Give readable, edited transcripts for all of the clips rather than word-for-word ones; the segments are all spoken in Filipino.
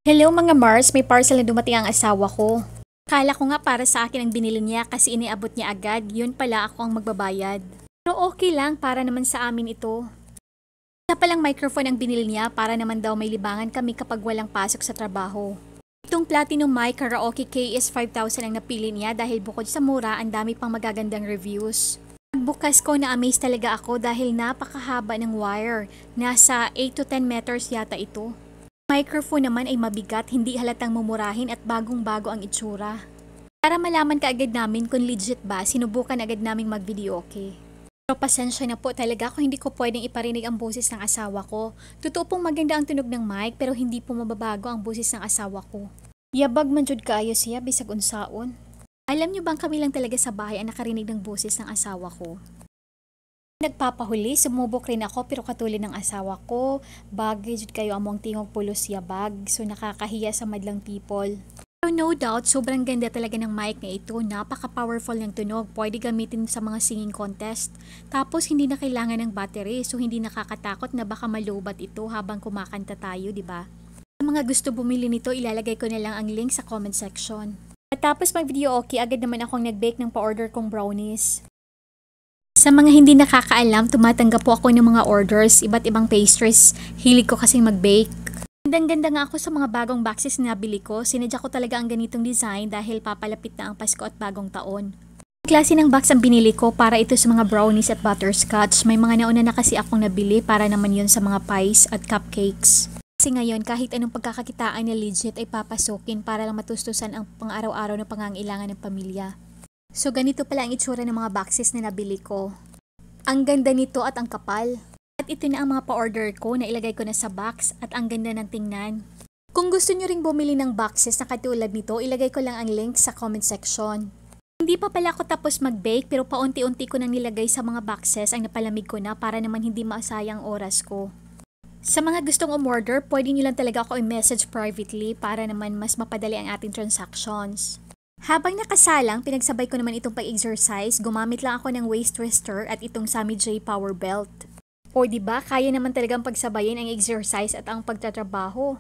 Hello mga Mars, may parcel na dumating ang asawa ko. Kala ko nga para sa akin ang binili niya kasi iniabot niya agad, yun pala ako ang magbabayad. Pero okay lang, para naman sa amin ito. Isa palang microphone ang binili niya para naman daw may libangan kami kapag walang pasok sa trabaho. Itong Platinum mic karaoke KS 5,000 ang napili niya dahil bukod sa mura, ang dami pang magagandang reviews. Pagbukas ko na-amaze talaga ako dahil napakahaba ng wire. Nasa 8 to 10 meters yata ito. Microphone naman ay mabigat, hindi halatang mumurahin at bagong-bago ang itsura. Para malaman kaagad namin kung legit ba, sinubukan agad naming mag-videoke. Pero pasensya na po talaga kung hindi ko pwedeng iparinig ang boses ng asawa ko. Totoo pong maganda ang tunog ng mic pero hindi po mababago ang boses ng asawa ko. Yabag man jud kaayo siya bisag unsaon. Alam niyo bang kami lang talaga sa bahay ang nakarinig ng boses ng asawa ko? Nagpapahuli, sumubok rin ako pero katulad ng asawa ko, bagay jud kayo among tingog pulos yabag, so nakakahiya sa madlang people. Pero no doubt, sobrang ganda talaga ng mic na ito, napaka-powerful ng tunog, pwede gamitin sa mga singing contest. Tapos hindi na kailangan ng battery, so hindi nakakatakot na baka malubat ito habang kumakanta tayo, di ba? Sa mga gusto bumili nito, ilalagay ko na lang ang link sa comment section. At tapos mag-video okay, agad naman akong nag-bake ng pa-order kong brownies. Sa mga hindi nakakaalam, tumatanggap po ako ng mga orders, iba't ibang pastries. Hilig ko kasing mag-bake. Gandang-ganda nga ako sa mga bagong boxes na nabili ko. Sinadya ko talaga ang ganitong design dahil papalapit na ang Pasko at bagong taon. Ang klase ng box ang binili ko para ito sa mga brownies at butterscotch. May mga nauna na kasi akong nabili para naman yun sa mga pies at cupcakes. Kasi ngayon, kahit anong pagkakakitaan na legit ay papasukin para lang matustusan ang pang-araw-araw na pangangailangan ng pamilya. So ganito pala ang itsura ng mga boxes na nabili ko. Ang ganda nito at ang kapal. At ito na ang mga pa-order ko na ilagay ko na sa box at ang ganda ng tingnan. Kung gusto nyo ring bumili ng boxes na katulad nito, ilagay ko lang ang link sa comment section. Hindi pa pala ako tapos mag-bake pero paunti-unti ko nang nilagay sa mga boxes ang napalamig ko na para naman hindi masayang oras ko. Sa mga gustong umorder, pwede nyo lang talaga ako i-message privately para naman mas mapadali ang ating transactions. Habang nakasalang, pinagsabay ko naman itong pag-exercise, gumamit lang ako ng waist twister at itong Sammy J Power Belt. O diba, kaya naman talagang pagsabayin ang exercise at ang pagtatrabaho.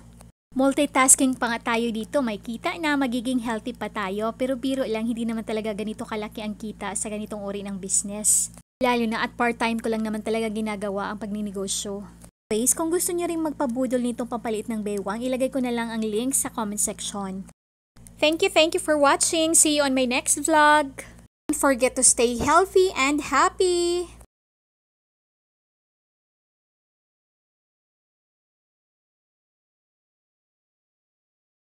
Multitasking pa nga tayo dito, may kita na magiging healthy pa tayo, pero biro lang hindi naman talaga ganito kalaki ang kita sa ganitong uri ng business. Lalo na at part-time ko lang naman talaga ginagawa ang pagninegosyo. Anyways, kung gusto niyo ring magpabudol nitong pampalit ng bewang, ilagay ko na lang ang link sa comment section. Thank you for watching. See you on my next vlog. Don't forget to stay healthy and happy.